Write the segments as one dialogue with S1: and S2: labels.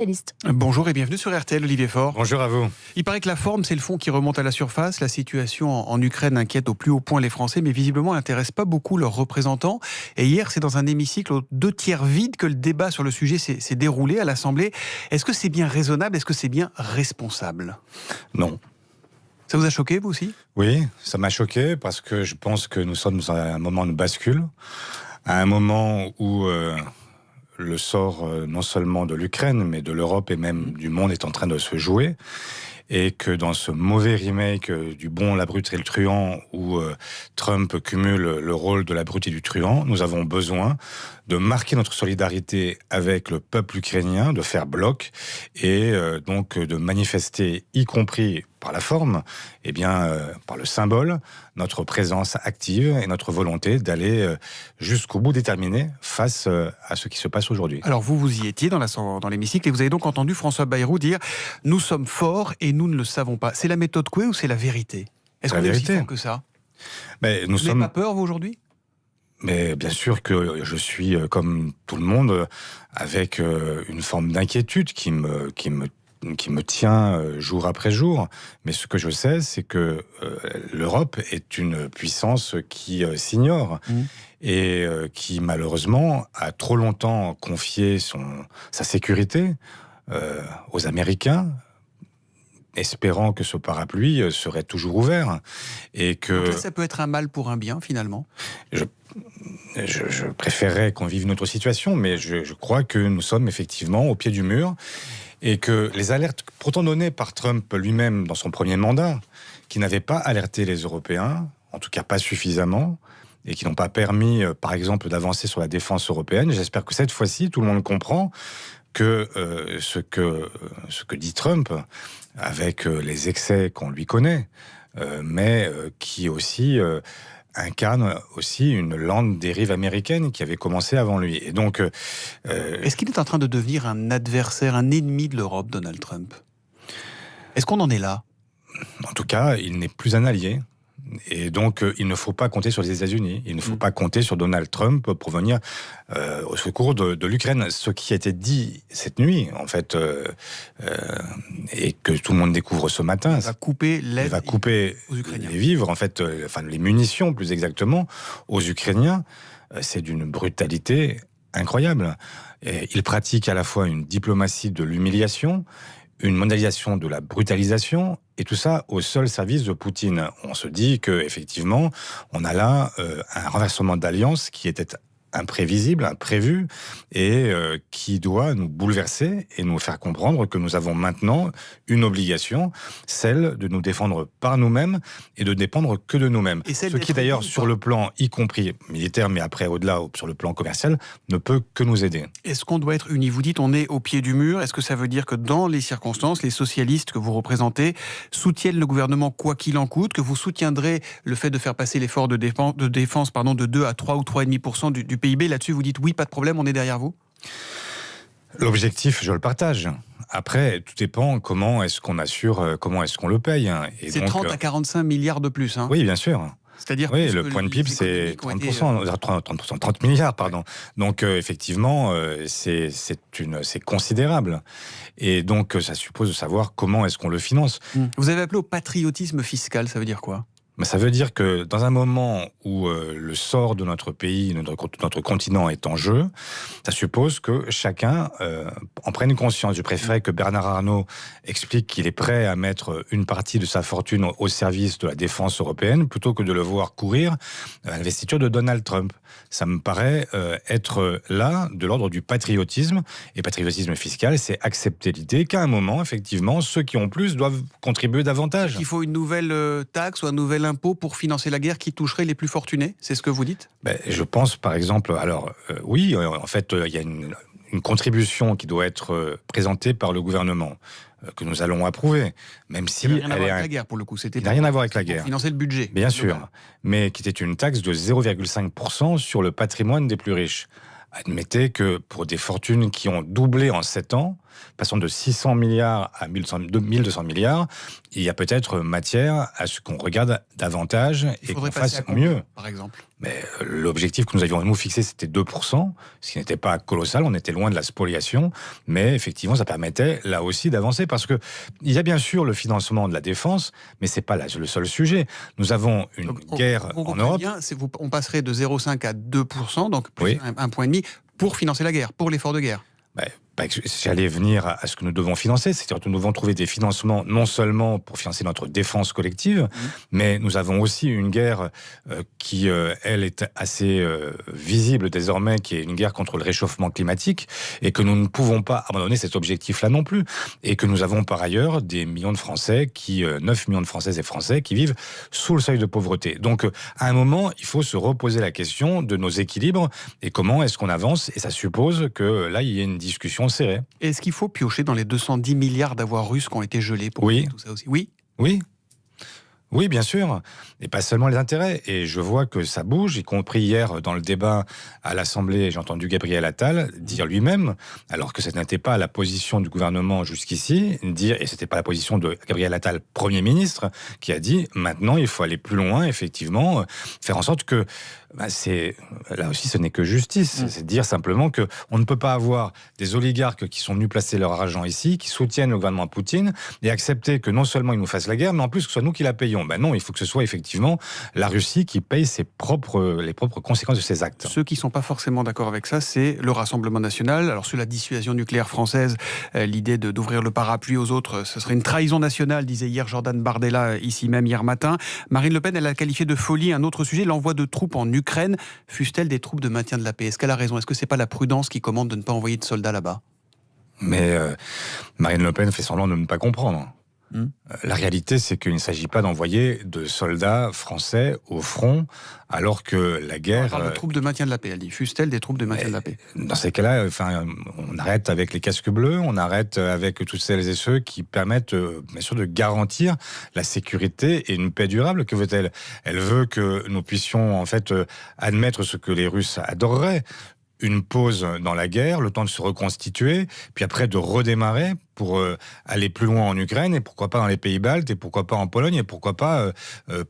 S1: Liste.
S2: Bonjour et bienvenue sur RTL, Olivier Faure.
S3: Bonjour à vous.
S2: Il paraît que la forme, c'est le fond qui remonte à la surface. La situation en Ukraine inquiète au plus haut point les Français, mais visiblement n'intéresse pas beaucoup leurs représentants. Et hier, c'est dans un hémicycle aux 2/3 vide que le débat sur le sujet s'est déroulé à l'Assemblée. Est-ce que c'est bien raisonnable? Est-ce que c'est bien responsable?
S3: Non.
S2: Ça vous a choqué, vous aussi?
S3: Oui, ça m'a choqué parce que je pense que nous sommes à un moment de bascule, à un moment où le sort non seulement de l'Ukraine, mais de l'Europe et même du monde est en train de se jouer. Et que dans ce mauvais remake du bon, la brute et le truand, où Trump cumule le rôle de la brute et du truand, nous avons besoin de marquer notre solidarité avec le peuple ukrainien, de faire bloc et donc de manifester, y compris par la forme, par le symbole, notre présence active et notre volonté d'aller jusqu'au bout déterminé face à ce qui se passe aujourd'hui.
S2: Alors vous y étiez dans l'hémicycle et vous avez donc entendu François Bayrou dire « Nous sommes forts et nous ne le savons pas ». C'est la méthode Coué ou c'est la vérité? Est-ce qu'on est aussi fort que ça?
S3: Mais
S2: vous n'avez pas peur, vous, aujourd'hui?
S3: Mais bien sûr que je suis, comme tout le monde, avec une forme d'inquiétude qui me tient jour après jour. Mais ce que je sais, c'est que l'Europe est une puissance qui s'ignore et qui, malheureusement, a trop longtemps confié sa sécurité aux Américains, espérant que ce parapluie serait toujours ouvert. Et que
S2: donc là, ça peut être un mal pour un bien, finalement.
S3: Je préférerais qu'on vive une autre situation, mais je crois que nous sommes effectivement au pied du mur et que les alertes pourtant données par Trump lui-même dans son premier mandat, qui n'avaient pas alerté les Européens, en tout cas pas suffisamment, et qui n'ont pas permis, par exemple, d'avancer sur la défense européenne, j'espère que cette fois-ci, tout le monde comprend que ce que dit Trump, avec les excès qu'on lui connaît, mais qui aussi incarne aussi une lente dérive américaine qui avait commencé avant lui. Et donc,
S2: est-ce qu'il est en train de devenir un adversaire, un ennemi de l'Europe, Donald Trump? Est-ce qu'on en est là?
S3: En tout cas, il n'est plus un allié. Et donc, il ne faut pas compter sur les États-Unis. Il ne faut pas compter sur Donald Trump pour venir au secours de l'Ukraine. Ce qui a été dit cette nuit, en fait, et que tout le monde découvre ce matin,
S2: il va couper l'aide,
S3: il va couper
S2: aux Ukrainiens,
S3: les vivres, en fait, les munitions, plus exactement, aux Ukrainiens. C'est d'une brutalité incroyable. Et il pratique à la fois une diplomatie de l'humiliation, une mondialisation de la brutalisation, et tout ça au seul service de Poutine. On se dit qu'effectivement, on a là un renversement d'alliance qui était imprévisible, imprévu, et qui doit nous bouleverser et nous faire comprendre que nous avons maintenant une obligation, celle de nous défendre par nous-mêmes et de dépendre que de nous-mêmes. Ce qui d'ailleurs, sur le plan, y compris militaire, mais après au-delà, sur le plan commercial, ne peut que nous aider.
S2: Est-ce qu'on doit être unis? Vous dites on est au pied du mur. Est-ce que ça veut dire que dans les circonstances, les socialistes que vous représentez soutiennent le gouvernement quoi qu'il en coûte, que vous soutiendrez le fait de faire passer l'effort de défense de 2 à 3 ou 3,5% du PIB? Là-dessus, vous dites oui, pas de problème, on est derrière vous?
S3: L'objectif, je le partage. Après, tout dépend comment est-ce qu'on assure, comment est-ce qu'on le paye.
S2: C'est 30 à 45 milliards de plus.
S3: Oui, bien sûr.
S2: C'est-à-dire
S3: oui, le point de PIB, c'est 30 milliards, pardon. Donc, effectivement, c'est considérable. Et donc, ça suppose de savoir comment est-ce qu'on le finance.
S2: Vous avez appelé au patriotisme fiscal, ça veut dire quoi?
S3: Ça veut dire que dans un moment où le sort de notre pays, notre continent est en jeu, ça suppose que chacun en prenne conscience. Je préférais que Bernard Arnault explique qu'il est prêt à mettre une partie de sa fortune au service de la défense européenne, plutôt que de le voir courir à l'investiture de Donald Trump. Ça me paraît être là de l'ordre du patriotisme. Et patriotisme fiscal, c'est accepter l'idée qu'à un moment, effectivement, ceux qui ont plus doivent contribuer davantage.
S2: Il faut une nouvelle taxe ou un nouvel impôt pour financer la guerre qui toucherait les plus fortunés, c'est ce que vous dites?
S3: Je pense, par exemple, oui, en fait, il y a une contribution qui doit être présentée par le gouvernement, que nous allons approuver, même si
S2: elle n'a rien à voir avec la guerre, pour le coup.
S3: Il n'a rien à voir avec la guerre.
S2: Pour financer le budget.
S3: Bien sûr, mais qui était une taxe de 0,5% sur le patrimoine des plus riches. Admettez que pour des fortunes qui ont doublé en 7 ans, passant de 600 milliards à 1200 milliards, il y a peut-être matière à ce qu'on regarde davantage et qu'on fasse mieux.
S2: Par exemple.
S3: Mais l'objectif que nous avions nous fixé, c'était 2%, ce qui n'était pas colossal, on était loin de la spoliation, mais effectivement, ça permettait là aussi d'avancer, parce que il y a bien sûr le financement de la défense, mais c'est pas là le seul sujet. Nous avons une guerre en Europe.
S2: Bien, on passerait de 0,5 à 2%, donc plus un point et demi, pour financer la guerre, pour l'effort de guerre.
S3: J'allais venir à ce que nous devons financer, c'est-à-dire que nous devons trouver des financements non seulement pour financer notre défense collective, mais nous avons aussi une guerre qui, elle, est assez visible désormais, qui est une guerre contre le réchauffement climatique, et que nous ne pouvons pas abandonner cet objectif-là non plus, et que nous avons par ailleurs des millions de Français, 9 millions de Françaises et Français qui vivent sous le seuil de pauvreté. Donc, à un moment, il faut se reposer la question de nos équilibres, et comment est-ce qu'on avance, et ça suppose que là, il y ait une discussion serrée.
S2: Est-ce qu'il faut piocher dans les 210 milliards d'avoirs russes qui ont été gelés pour tout ça aussi?
S3: Oui, bien sûr. Et pas seulement les intérêts. Et je vois que ça bouge, y compris hier dans le débat à l'Assemblée, j'ai entendu Gabriel Attal dire lui-même, alors que ce n'était pas la position du gouvernement jusqu'ici, et c'était pas la position de Gabriel Attal, Premier ministre, qui a dit maintenant il faut aller plus loin, effectivement, faire en sorte que là aussi, ce n'est que justice. C'est dire simplement qu'on ne peut pas avoir des oligarques qui sont venus placer leur argent ici, qui soutiennent le gouvernement Poutine, et accepter que non seulement ils nous fassent la guerre, mais en plus que ce soit nous qui la payons. Non, il faut que ce soit effectivement la Russie qui paye les propres conséquences de ses actes.
S2: Ceux qui ne sont pas forcément d'accord avec ça, c'est le Rassemblement national. Alors sur la dissuasion nucléaire française, l'idée d'ouvrir le parapluie aux autres, ce serait une trahison nationale, disait hier Jordan Bardella, ici même hier matin. Marine Le Pen, elle a qualifié de folie un autre sujet, l'envoi de troupes en Ukraine, fussent-elles des troupes de maintien de la paix. Est-ce qu'elle a raison? Est-ce que c'est pas la prudence qui commande de ne pas envoyer de soldats là-bas?
S3: Mais Marine Le Pen fait semblant de ne pas comprendre. La réalité, c'est qu'il ne s'agit pas d'envoyer de soldats français au front, alors que la guerre...
S2: On parle de troupes de maintien de la paix, elle dit. Fussent-elles des troupes de maintien de la paix?
S3: Dans ces cas-là, on arrête avec les casques bleus, on arrête avec toutes celles et ceux qui permettent, bien sûr, de garantir la sécurité et une paix durable. Que veut-elle? Elle veut que nous puissions, en fait, admettre ce que les Russes adoreraient. Une pause dans la guerre, le temps de se reconstituer, puis après de redémarrer pour aller plus loin en Ukraine, et pourquoi pas dans les pays baltes, et pourquoi pas en Pologne, et pourquoi pas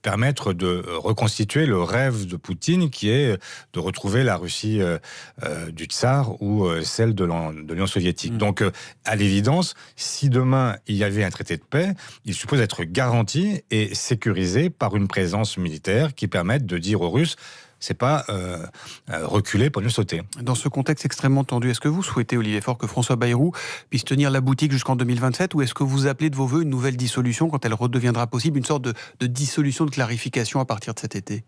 S3: permettre de reconstituer le rêve de Poutine, qui est de retrouver la Russie du Tsar ou celle de l'Union soviétique. Donc, à l'évidence, si demain il y avait un traité de paix, il suppose être garanti et sécurisé par une présence militaire qui permette de dire aux Russes: c'est pas reculer pour nous sauter.
S2: Dans ce contexte extrêmement tendu, est-ce que vous souhaitez, Olivier Faure, que François Bayrou puisse tenir la boutique jusqu'en 2027, ou est-ce que vous appelez de vos voeux une nouvelle dissolution quand elle redeviendra possible, une sorte de dissolution, de clarification à partir de cet été?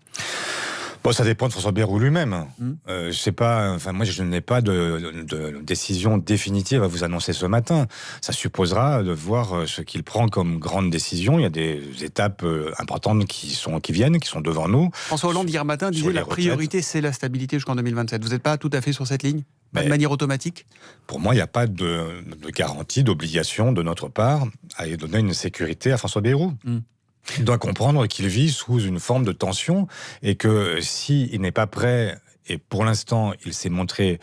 S3: Bon, ça dépend de François Bayrou lui-même. Je sais pas. Moi, je n'ai pas de décision définitive à vous annoncer ce matin. Ça supposera de voir ce qu'il prend comme grande décision. Il y a des étapes importantes qui viennent, qui sont devant nous.
S2: François Hollande hier matin disait la priorité, c'est la stabilité jusqu'en 2027. Vous n'êtes pas tout à fait sur cette ligne? Pas de manière automatique?
S3: Pour moi, il n'y a pas de garantie, d'obligation de notre part à donner une sécurité à François Bayrou. Il doit comprendre qu'il vit sous une forme de tension, et que s'il n'est pas prêt, et pour l'instant il s'est montré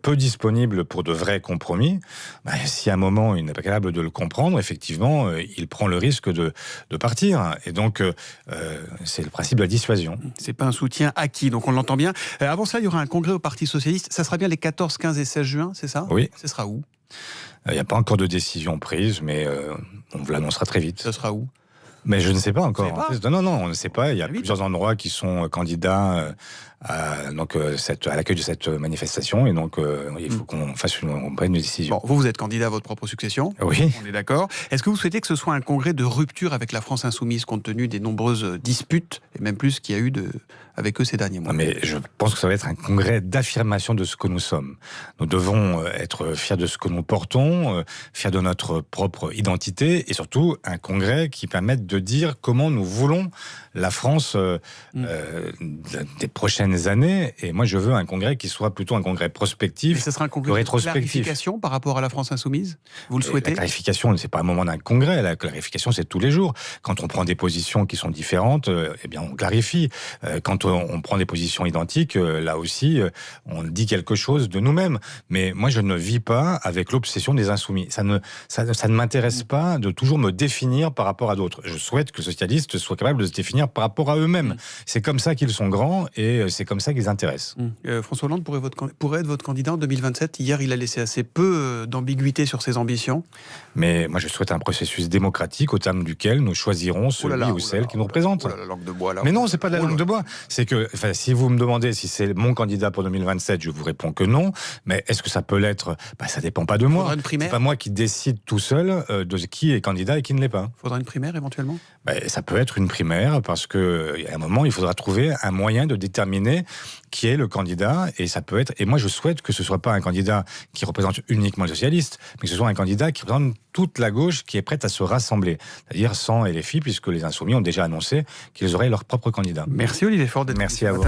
S3: peu disponible pour de vrais compromis, si à un moment il n'est pas capable de le comprendre, effectivement, il prend le risque de partir. Et donc, c'est le principe de la dissuasion.
S2: C'est pas un soutien acquis, donc on l'entend bien. Avant ça, il y aura un congrès au Parti Socialiste. Ça sera bien les 14, 15 et 16 juin, c'est ça?
S3: Oui.
S2: Ce sera où?
S3: Il n'y a pas encore de décision prise, mais on vous l'annoncera très vite.
S2: Ce sera où?
S3: Mais je ne sais pas encore. Non, on ne sait pas. Il y a plusieurs endroits qui sont candidats à l'accueil de cette manifestation, et donc il faut qu'on prenne une décision.
S2: Bon, vous êtes candidat à votre propre succession.
S3: Oui.
S2: On est d'accord. Est-ce que vous souhaitez que ce soit un congrès de rupture avec la France insoumise, compte tenu des nombreuses disputes, et même plus qu'il y a eu avec eux ces derniers mois?
S3: Mais je pense que ça va être un congrès d'affirmation de ce que nous sommes. Nous devons être fiers de ce que nous portons, fiers de notre propre identité, et surtout un congrès qui permette de dire comment nous voulons la France des prochaines prochaines années. Et moi, je veux un congrès qui soit plutôt un congrès prospectif.
S2: Mais ce sera un
S3: que
S2: congrès de
S3: rétrospectif.
S2: clarification par rapport à la France insoumise? Vous le souhaitez?
S3: La clarification, c'est pas un moment d'un congrès. La clarification, c'est tous les jours. Quand on prend des positions qui sont différentes, eh bien, on clarifie. Quand on prend des positions identiques, là aussi, on dit quelque chose de nous-mêmes. Mais moi, je ne vis pas avec l'obsession des insoumis. Ça ne m'intéresse pas de toujours me définir par rapport à d'autres. Je souhaite que les socialistes soient capables de se définir par rapport à eux-mêmes. C'est comme ça qu'ils sont grands et c'est comme ça qu'ils intéressent.
S2: François Hollande pourrait être votre candidat en 2027. Hier, il a laissé assez peu d'ambiguïté sur ses ambitions.
S3: Mais moi, je souhaite un processus démocratique au terme duquel nous choisirons celui ou celle qui nous représente.
S2: La langue de bois, là.
S3: Mais non, c'est pas de la langue de bois. C'est que, si vous me demandez si c'est mon candidat pour 2027, je vous réponds que non. Mais est-ce que ça peut l'être? Ça dépend pas de moi. C'est pas moi qui décide tout seul de qui est candidat et qui ne l'est pas.
S2: Faudra une primaire éventuellement?
S3: Ça peut être une primaire parce que à un moment, il faudra trouver un moyen de déterminer qui est le candidat, et ça peut être. Et moi, je souhaite que ce soit pas un candidat qui représente uniquement les socialistes, mais que ce soit un candidat qui représente toute la gauche qui est prête à se rassembler, c'est-à-dire sans LFI, puisque les Insoumis ont déjà annoncé qu'ils auraient leur propre candidat.
S2: Merci Olivier Faure d'être
S3: Merci à vous.